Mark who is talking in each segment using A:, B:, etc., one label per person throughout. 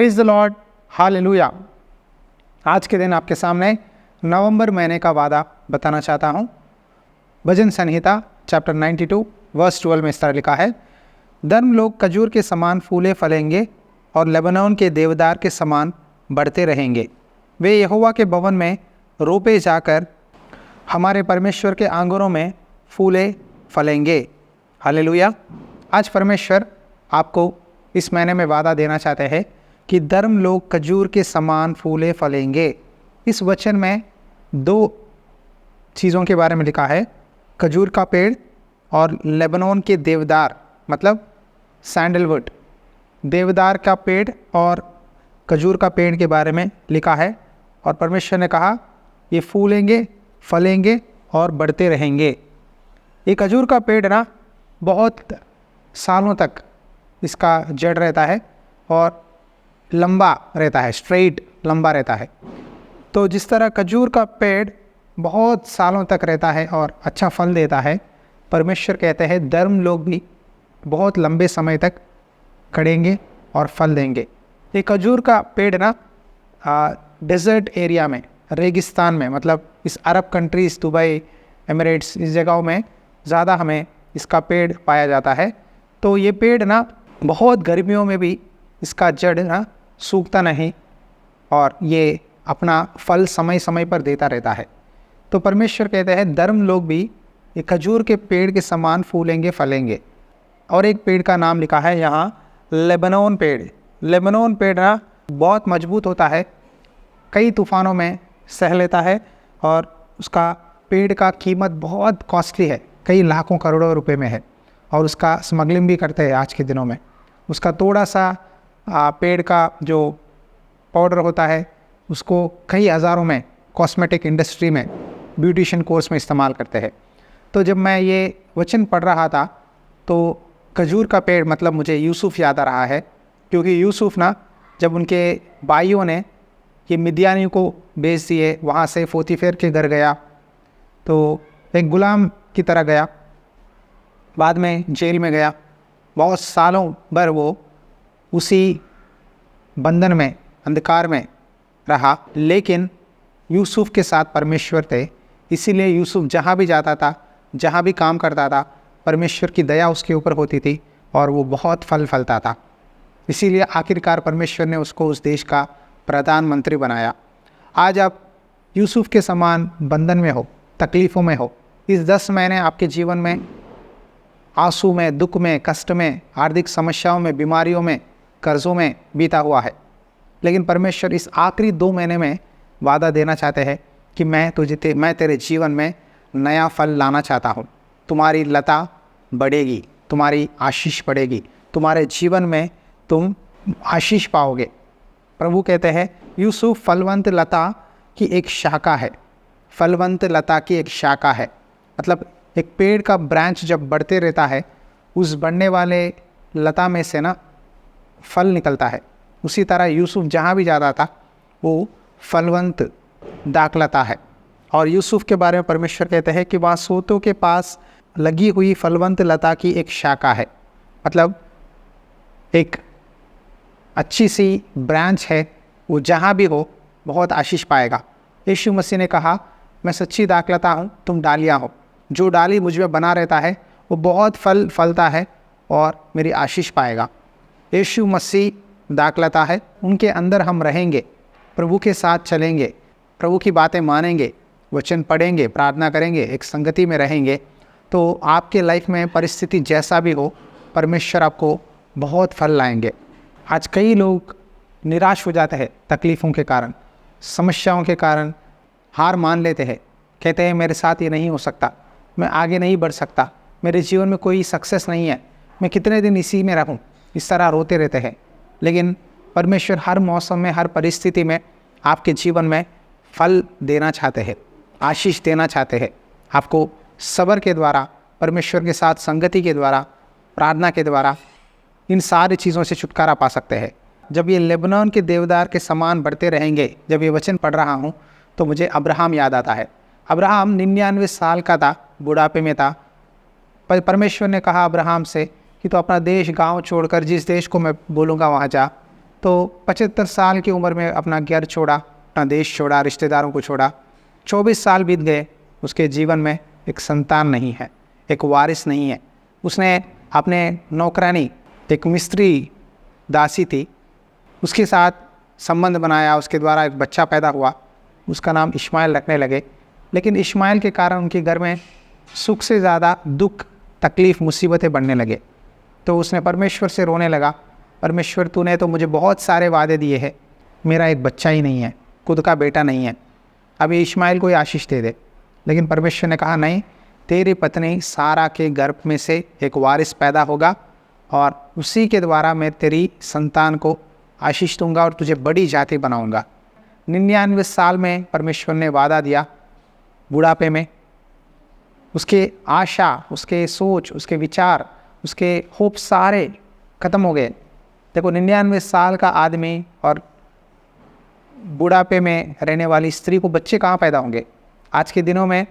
A: Praise the Lord, hallelujah. आज के दिन आपके सामने नवंबर महीने का वादा बताना चाहता हूँ। भजन संहिता चैप्टर 92 वर्स 12 में इस तरह लिखा है, धर्म लोग खजूर के समान फूले फलेंगे और लेबनोन के देवदार के समान बढ़ते रहेंगे। वे यहोवा के भवन में रोपे जाकर हमारे परमेश्वर के आंगनों में फूले फलेंगे। हालेलुया। आज परमेश्वर आपको इस महीने में वादा देना चाहते हैं कि धर्म लोग खजूर के समान फूले फलेंगे। इस वचन में दो चीज़ों के बारे में लिखा है, खजूर का पेड़ और लेबनोन के देवदार, मतलब सैंडलवुड। देवदार का पेड़ और खजूर का पेड़ के बारे में लिखा है और परमेश्वर ने कहा ये फूलेंगे, फलेंगे और बढ़ते रहेंगे। ये खजूर का पेड़ ना बहुत सालों तक इसका जड़ रहता है और लंबा रहता है, स्ट्रेट लंबा रहता है। तो जिस तरह खजूर का पेड़ बहुत सालों तक रहता है और अच्छा फल देता है, परमेश्वर कहते हैं धर्म लोग भी बहुत लंबे समय तक खड़ेंगे और फल देंगे। ये खजूर का पेड़ ना डेजर्ट एरिया में, रेगिस्तान में, मतलब इस अरब कंट्रीज़, दुबई, एमिरेट्स, इस जगहों में ज़्यादा हमें इसका पेड़ पाया जाता है। तो ये पेड़ ना बहुत गर्मियों में भी इसका जड़ ना सूखता नहीं और ये अपना फल समय समय पर देता रहता है। तो परमेश्वर कहते हैं धर्म लोग भी ये खजूर के पेड़ के समान फूलेंगे, फलेंगे। और एक पेड़ का नाम लिखा है यहाँ, लेबनोन पेड़। लेबनोन पेड़ ना बहुत मजबूत होता है, कई तूफ़ानों में सह लेता है और उसका पेड़ का कीमत बहुत कॉस्टली है, कई लाखों करोड़ों रुपए में है और उसका स्मगलिंग भी करते हैं आज के दिनों में। उसका थोड़ा सा पेड़ का जो पाउडर होता है उसको कई हज़ारों में कॉस्मेटिक इंडस्ट्री में, ब्यूटिशियन कोर्स में इस्तेमाल करते हैं। तो जब मैं ये वचन पढ़ रहा था तो खजूर का पेड़ मतलब मुझे यूसुफ याद आ रहा है, क्योंकि यूसुफ ना जब उनके भाइयों ने ये मिद्यानियों को बेच दिए, वहाँ से पोतीफेर के घर गया तो एक गुलाम की तरह गया, बाद में जेल में गया, बहुत सालों भर वो उसी बंधन में, अंधकार में रहा। लेकिन यूसुफ के साथ परमेश्वर थे, इसीलिए यूसुफ जहाँ भी जाता था, जहाँ भी काम करता था, परमेश्वर की दया उसके ऊपर होती थी और वो बहुत फल फलता था। इसीलिए आखिरकार परमेश्वर ने उसको उस देश का प्रधानमंत्री बनाया। आज आप यूसुफ के समान बंधन में हो, तकलीफ़ों में हो। इस 10 महीने आपके जीवन में आंसू में, दुख में, कष्ट में, आर्थिक समस्याओं में, बीमारियों में, कर्ज़ों में बीता हुआ है। लेकिन परमेश्वर इस आखिरी 2 महीने में वादा देना चाहते हैं कि मैं तेरे जीवन में नया फल लाना चाहता हूँ। तुम्हारी लता बढ़ेगी, तुम्हारी आशीष बढ़ेगी, तुम्हारे जीवन में तुम आशीष पाओगे। प्रभु कहते हैं यूसुफ फलवंत लता की एक शाखा है। फलवंत लता की एक शाखा है, मतलब एक पेड़ का ब्रांच जब बढ़ते रहता है, उस बढ़ने वाले लता में से ना फल निकलता है। उसी तरह यूसुफ जहाँ भी जाता था वो फलवंत दाखलता है। और यूसुफ के बारे में परमेश्वर कहते हैं कि वहाँ सोतों के पास लगी हुई फलवंत लता की एक शाखा है, मतलब एक अच्छी सी ब्रांच है, वो जहाँ भी हो बहुत आशीष पाएगा। यीशु मसीह ने कहा मैं सच्ची दाखलता हूँ, तुम डालियाँ हो। जो डाली मुझ में बना रहता है वो बहुत फल फलता है और मेरी आशीष पाएगा। यीशु मसीह दाखलता है, उनके अंदर हम रहेंगे, प्रभु के साथ चलेंगे, प्रभु की बातें मानेंगे, वचन पढ़ेंगे, प्रार्थना करेंगे, एक संगति में रहेंगे, तो आपके लाइफ में परिस्थिति जैसा भी हो, परमेश्वर आपको बहुत फल लाएंगे। आज कई लोग निराश हो जाते हैं तकलीफ़ों के कारण, समस्याओं के कारण हार मान लेते हैं, कहते हैं मेरे साथ ये नहीं हो सकता, मैं आगे नहीं बढ़ सकता, मेरे जीवन में कोई सक्सेस नहीं है, मैं कितने दिन इसी में रहूं, इस तरह रोते रहते हैं। लेकिन परमेश्वर हर मौसम में, हर परिस्थिति में आपके जीवन में फल देना चाहते हैं, आशीष देना चाहते हैं। आपको सब्र के द्वारा, परमेश्वर के साथ संगति के द्वारा, प्रार्थना के द्वारा इन सारी चीज़ों से छुटकारा पा सकते हैं। जब ये लेबनान के देवदार के समान बढ़ते रहेंगे, जब ये वचन पढ़ रहा हूँ तो मुझे अब्राहम याद आता है। अब्राहम 99 साल का था, बुढ़ापे में था। परमेश्वर ने कहा अब्राहम से कि तो अपना देश, गांव छोड़कर जिस देश को मैं बोलूँगा वहाँ जा, तो 75 साल की उम्र में अपना घर छोड़ा, अपना देश छोड़ा, रिश्तेदारों को छोड़ा। 24 साल बीत गए, उसके जीवन में एक संतान नहीं है, एक वारिस नहीं है। उसने अपने नौकरानी, एक मिस्त्री दासी थी, उसके साथ संबंध बनाया, उसके द्वारा एक बच्चा पैदा हुआ, उसका नाम इश्माइल रखने लगे। लेकिन इश्माइल के कारण उनके घर में सुख से ज़्यादा दुख, तकलीफ़, मुसीबतें बढ़ने लगे। तो उसने परमेश्वर से रोने लगा, परमेश्वर तूने तो मुझे बहुत सारे वादे दिए हैं, मेरा एक बच्चा ही नहीं है, खुद का बेटा नहीं है, अभी इश्माइल को ही आशीष दे दे। लेकिन परमेश्वर ने कहा नहीं, तेरी पत्नी सारा के गर्भ में से एक वारिस पैदा होगा और उसी के द्वारा मैं तेरी संतान को आशीष दूंगा और तुझे बड़ी जाति बनाऊंगा। 99 साल में परमेश्वर ने वादा दिया, बुढ़ापे में उसके आशा, उसके सोच, उसके विचार, उसके होप सारे ख़त्म हो गए। देखो 99 साल का आदमी और बुढ़ापे में रहने वाली स्त्री को बच्चे कहाँ पैदा होंगे। आज के दिनों में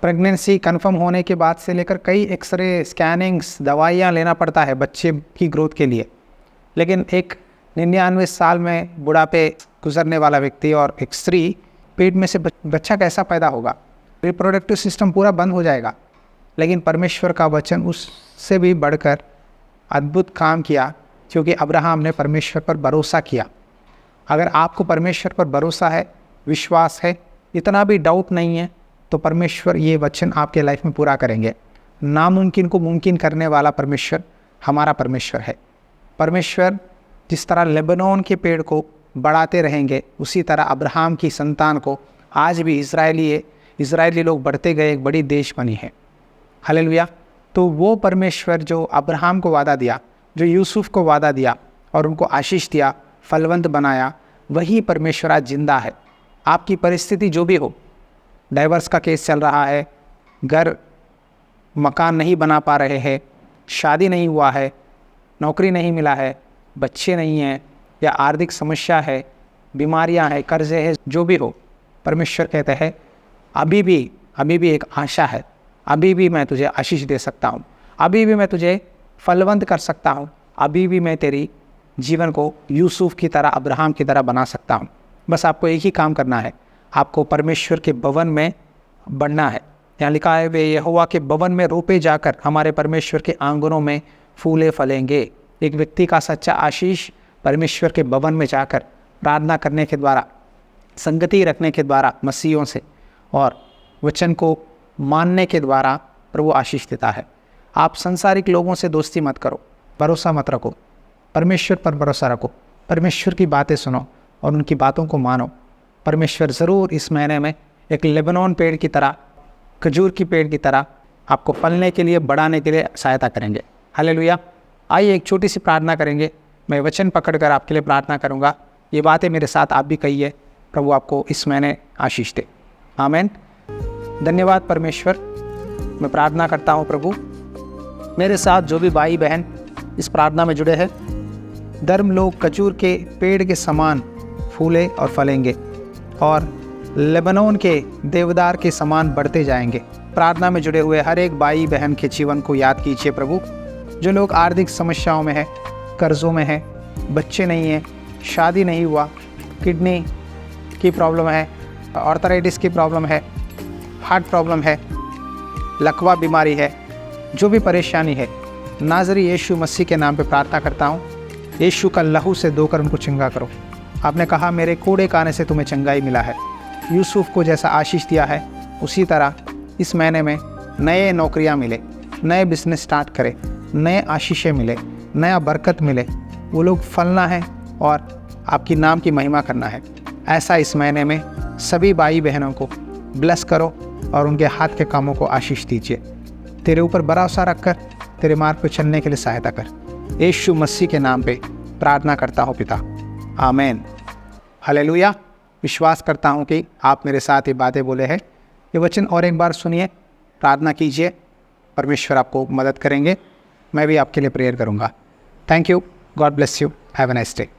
A: प्रेगनेंसी कंफर्म होने के बाद से लेकर कई एक्सरे, स्कैनिंग्स, दवाइयाँ लेना पड़ता है बच्चे की ग्रोथ के लिए। लेकिन एक 99 साल में बुढ़ापे गुजरने वाला व्यक्ति और एक स्त्री, पेट में से बच्चा कैसा पैदा होगा। रिप्रोडक्टिव सिस्टम पूरा बंद हो जाएगा। लेकिन परमेश्वर का वचन उससे भी बढ़कर अद्भुत काम किया, क्योंकि अब्राहम ने परमेश्वर पर भरोसा किया। अगर आपको परमेश्वर पर भरोसा है, विश्वास है, इतना भी डाउट नहीं है, तो परमेश्वर ये वचन आपके लाइफ में पूरा करेंगे। नामुमकिन को मुमकिन करने वाला परमेश्वर हमारा परमेश्वर है। परमेश्वर जिस तरह लेबनोन के पेड़ को बढ़ाते रहेंगे, उसी तरह अब्राहम की संतान को आज भी इजरायली लोग बढ़ते गए, एक बड़ी देश बनी है। हालेलुया। तो वो परमेश्वर जो अब्राहम को वादा दिया, जो यूसुफ को वादा दिया और उनको आशीष दिया, फलवंत बनाया, वही परमेश्वर आज जिंदा है। आपकी परिस्थिति जो भी हो, डाइवर्स का केस चल रहा है, घर मकान नहीं बना पा रहे हैं, शादी नहीं हुआ है, नौकरी नहीं मिला है, बच्चे नहीं हैं, या आर्थिक समस्या है, बीमारियां हैं, कर्जे हैं, जो भी हो, परमेश्वर कहते हैं अभी भी एक आशा है, अभी भी मैं तुझे आशीष दे सकता हूँ, अभी भी मैं तुझे फलवंत कर सकता हूँ, अभी भी मैं तेरी जीवन को यूसुफ की तरह, अब्राहम की तरह बना सकता हूँ। बस आपको एक ही काम करना है, आपको परमेश्वर के भवन में बढ़ना है। यहाँ लिखा है, वे यहोवा के भवन में रोपे जाकर हमारे परमेश्वर के आंगनों में फूले फलेंगे। एक व्यक्ति का सच्चा आशीष परमेश्वर के भवन में जाकर प्रार्थना करने के द्वारा, संगति रखने के द्वारा मसीहों से और वचन को मानने के द्वारा प्रभु आशीष देता है। आप संसारिक लोगों से दोस्ती मत करो, भरोसा मत रखो, परमेश्वर पर भरोसा रखो, परमेश्वर की बातें सुनो और उनकी बातों को मानो। परमेश्वर ज़रूर इस महीने में एक लेबनोन पेड़ की तरह, खजूर की पेड़ की तरह आपको फलने के लिए, बढ़ाने के लिए सहायता करेंगे। हालेलुया। आइए एक छोटी सी प्रार्थना करेंगे। मैं वचन पकड़कर आपके लिए प्रार्थना करूंगा। ये बातें मेरे साथ आप भी कहिए। प्रभु आपको इस महीने आशीष दे। आमीन। धन्यवाद परमेश्वर। मैं प्रार्थना करता हूँ प्रभु, मेरे साथ जो भी भाई बहन इस प्रार्थना में जुड़े हैं, धर्म लोग खजूर के पेड़ के समान फूले और फलेंगे और लेबनोन के देवदार के समान बढ़ते जाएंगे। प्रार्थना में जुड़े हुए हर एक भाई बहन के जीवन को याद कीजिए प्रभु। जो लोग आर्थिक समस्याओं में हैं, कर्ज़ों में हैं, बच्चे नहीं हैं, शादी नहीं हुआ, किडनी की प्रॉब्लम है, आर्थराइटिस की प्रॉब्लम है, हार्ट प्रॉब्लम है, लकवा बीमारी है, जो भी परेशानी है, नाज़री यीशु मसीह के नाम पे प्रार्थना करता हूँ, यीशु का लहू से धोकर उनको चंगा करो। आपने कहा मेरे कोड़े खाने से तुम्हें चंगाई मिला है। यूसुफ को जैसा आशीष दिया है, उसी तरह इस महीने में नए नौकरियाँ मिले, नए बिजनेस स्टार्ट करें, नए आशीषें मिले, नया बरकत मिले। वो लोग फलना है और आपकी नाम की महिमा करना है। ऐसा इस महीने में सभी भाई बहनों को ब्लेस करो और उनके हाथ के कामों को आशीष दीजिए। तेरे ऊपर भरोसा रखकर तेरे मार्ग पर चलने के लिए सहायता कर। यीशु मसीह के नाम पे प्रार्थना करता हूँ पिता, आमीन। हालेलुया। विश्वास करता हूँ कि आप मेरे साथ ये बातें बोले हैं। ये वचन और एक बार सुनिए, प्रार्थना कीजिए, परमेश्वर आपको मदद करेंगे। मैं भी आपके लिए प्रेयर करूँगा। Thank you. God bless you. Have a nice day.